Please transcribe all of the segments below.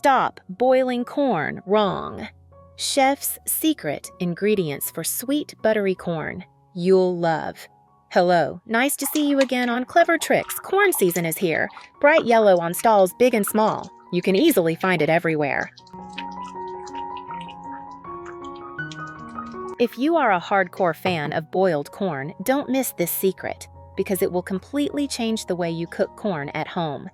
Stop boiling corn wrong. Chef's secret ingredients for sweet, buttery corn you'll love. Hello, nice to see you again on Clever Tricks. Corn season is here. Bright yellow on stalls big and small. You can easily find it everywhere. If you are a hardcore fan of boiled corn, don't miss this secret, because it will completely change the way you cook corn at home.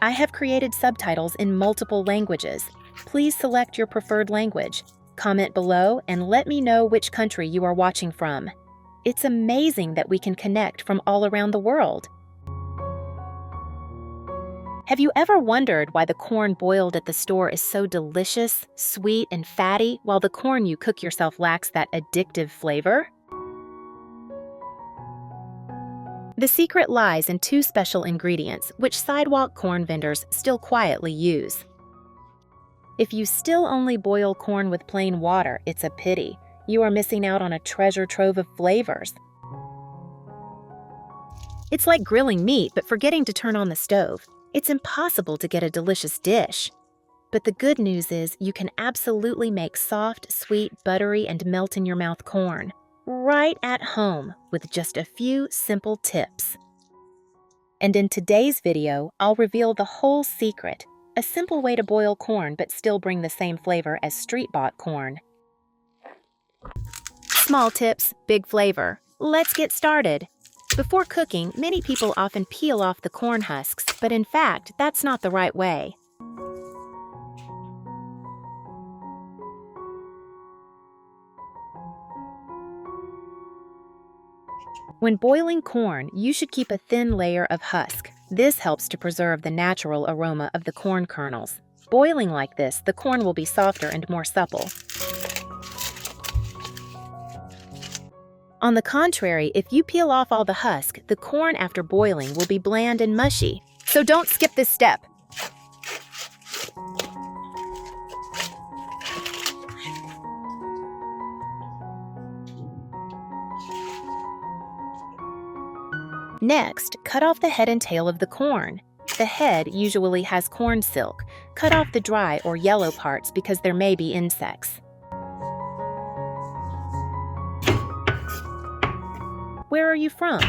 I have created subtitles in multiple languages. Please select your preferred language. Comment below and let me know which country you are watching from. It's amazing that we can connect from all around the world. Have you ever wondered why the corn boiled at the store is so delicious, sweet, and fatty, while the corn you cook yourself lacks that addictive flavor? The secret lies in two special ingredients, which sidewalk corn vendors still quietly use. If you still only boil corn with plain water, it's a pity. You are missing out on a treasure trove of flavors. It's like grilling meat but forgetting to turn on the stove. It's impossible to get a delicious dish. But the good news is you can absolutely make soft, sweet, buttery, and melt-in-your-mouth corn right at home with just a few simple tips. And in today's video, I'll reveal the whole secret, a simple way to boil corn but still bring the same flavor as street-bought corn. Small tips, big flavor. Let's get started. Before cooking, many people often peel off the corn husks, but in fact, that's not the right way. When boiling corn, you should keep a thin layer of husk. This helps to preserve the natural aroma of the corn kernels. Boiling like this, the corn will be softer and more supple. On the contrary, if you peel off all the husk, the corn after boiling will be bland and mushy. So don't skip this step. Next, cut off the head and tail of the corn. The head usually has corn silk. Cut off the dry or yellow parts because there may be insects. Where are you from?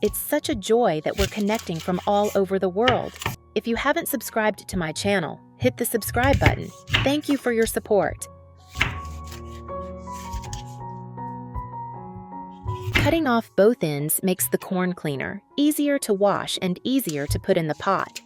It's such a joy that we're connecting from all over the world. If you haven't subscribed to my channel, hit the subscribe button. Thank you for your support. Cutting off both ends makes the corn cleaner, easier to wash and easier to put in the pot.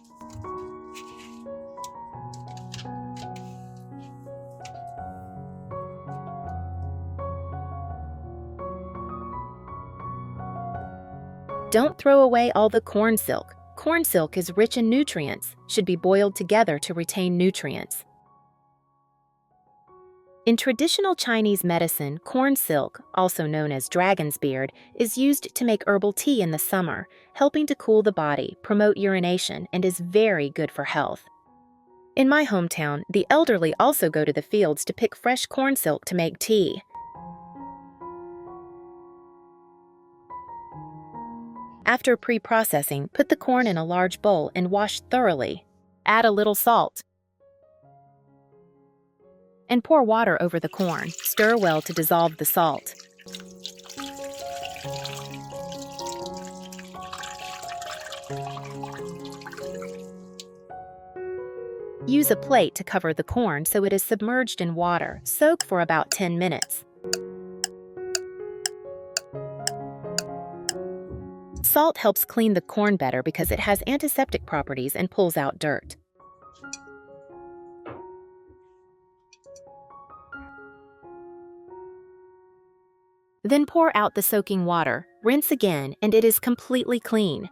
Don't throw away all the corn silk. Corn silk is rich in nutrients, should be boiled together to retain nutrients. In traditional Chinese medicine, corn silk, also known as dragon's beard, is used to make herbal tea in the summer, helping to cool the body, promote urination, and is very good for health. In my hometown, the elderly also go to the fields to pick fresh corn silk to make tea. After pre-processing, put the corn in a large bowl and wash thoroughly. Add a little salt. And pour water over the corn. Stir well to dissolve the salt. Use a plate to cover the corn so it is submerged in water. Soak for about 10 minutes. Salt helps clean the corn better because it has antiseptic properties and pulls out dirt. Then pour out the soaking water, rinse again, and it is completely clean.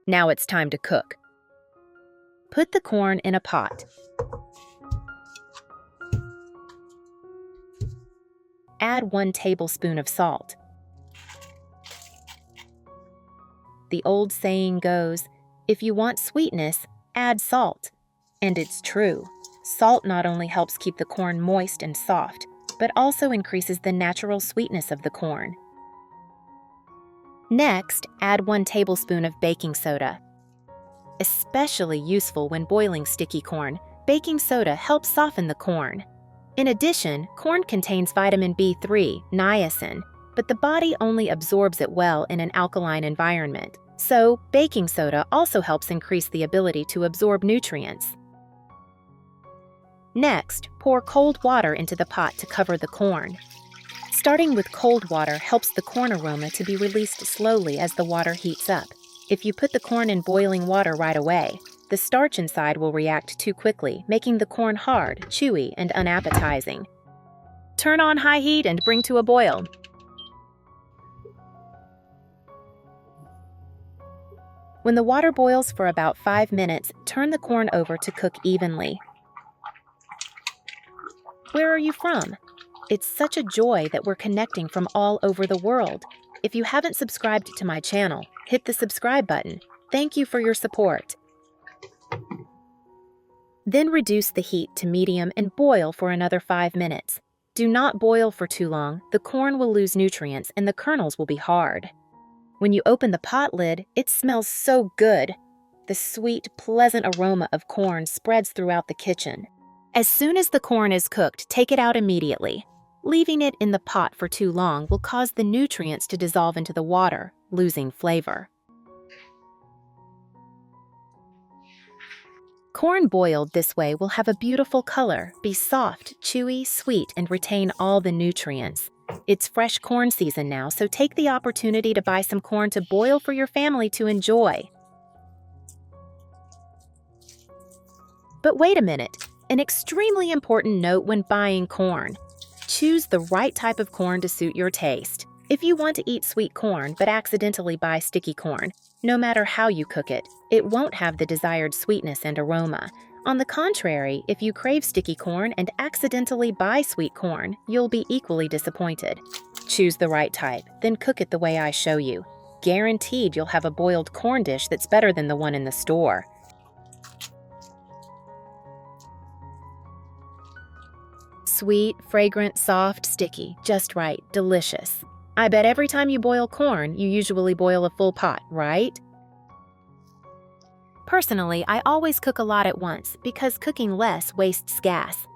Now it's time to cook. Put the corn in a pot. Add 1 tablespoon of salt. The old saying goes, If you want sweetness, add salt. And it's true. Salt not only helps keep the corn moist and soft, but also increases the natural sweetness of the corn. Next, add 1 tablespoon of baking soda. Especially useful when boiling sticky corn, baking soda helps soften the corn. In addition, corn contains vitamin B3, niacin, but the body only absorbs it well in an alkaline environment. So, baking soda also helps increase the ability to absorb nutrients. Next, pour cold water into the pot to cover the corn. Starting with cold water helps the corn aroma to be released slowly as the water heats up. If you put the corn in boiling water right away, the starch inside will react too quickly, making the corn hard, chewy, and unappetizing. Turn on high heat and bring to a boil. When the water boils for about 5 minutes, turn the corn over to cook evenly. Where are you from? It's such a joy that we're connecting from all over the world. If you haven't subscribed to my channel, hit the subscribe button. Thank you for your support. Then reduce the heat to medium and boil for another 5 minutes. Do not boil for too long. The corn will lose nutrients and the kernels will be hard. When you open the pot lid, it smells so good. The sweet, pleasant aroma of corn spreads throughout the kitchen. As soon as the corn is cooked, take it out immediately. Leaving it in the pot for too long will cause the nutrients to dissolve into the water, losing flavor. Corn boiled this way will have a beautiful color, be soft, chewy, sweet, and retain all the nutrients. It's fresh corn season now, so take the opportunity to buy some corn to boil for your family to enjoy. But wait a minute, an extremely important note when buying corn. Choose the right type of corn to suit your taste. If you want to eat sweet corn but accidentally buy sticky corn, no matter how you cook it, it won't have the desired sweetness and aroma. On the contrary, if you crave sticky corn and accidentally buy sweet corn, you'll be equally disappointed. Choose the right type, then cook it the way I show you. Guaranteed you'll have a boiled corn dish that's better than the one in the store. Sweet, fragrant, soft, sticky, just right, delicious. I bet every time you boil corn, you usually boil a full pot, right? Personally, I always cook a lot at once because cooking less wastes gas.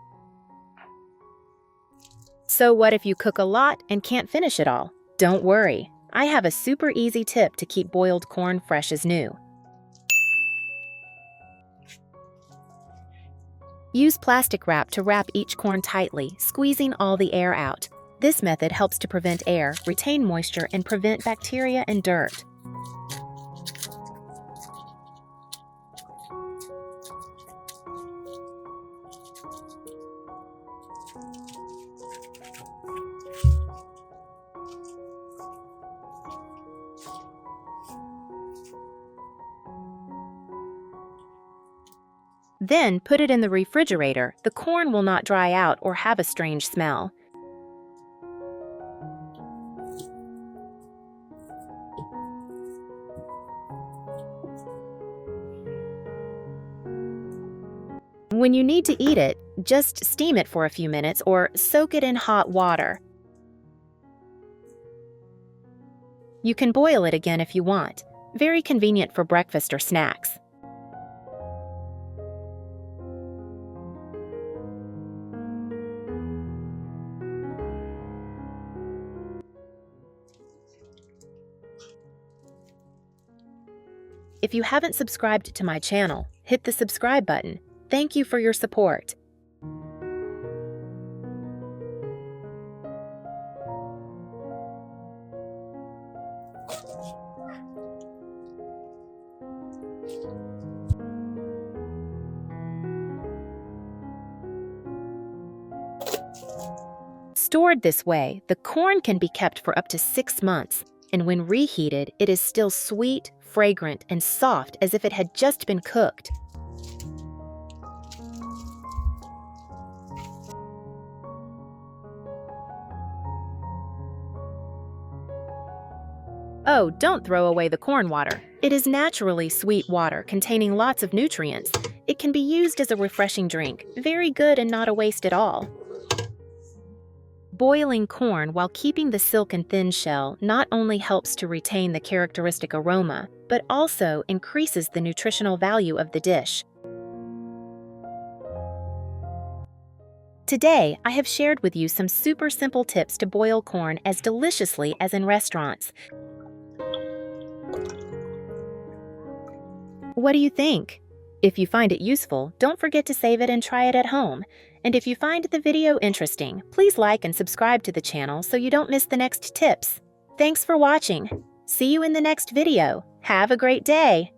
So what if you cook a lot and can't finish it all? Don't worry, I have a super easy tip to keep boiled corn fresh as new. Use plastic wrap to wrap each corn tightly, squeezing all the air out. This method helps to prevent air, retain moisture, and prevent bacteria and dirt. Then put it in the refrigerator. The corn will not dry out or have a strange smell. When you need to eat it, just steam it for a few minutes or soak it in hot water. You can boil it again if you want. Very convenient for breakfast or snacks. If you haven't subscribed to my channel, hit the subscribe button. Thank you for your support. Stored this way, the corn can be kept for up to 6 months, and when reheated, it is still sweet, fragrant, and soft as if it had just been cooked. Oh, don't throw away the corn water. It is naturally sweet water containing lots of nutrients. It can be used as a refreshing drink, very good and not a waste at all. Boiling corn while keeping the silk and thin shell not only helps to retain the characteristic aroma, but also increases the nutritional value of the dish. Today, I have shared with you some super simple tips to boil corn as deliciously as in restaurants. What do you think? If you find it useful, don't forget to save it and try it at home. And if you find the video interesting, please like and subscribe to the channel so you don't miss the next tips. Thanks for watching. See you in the next video. Have a great day.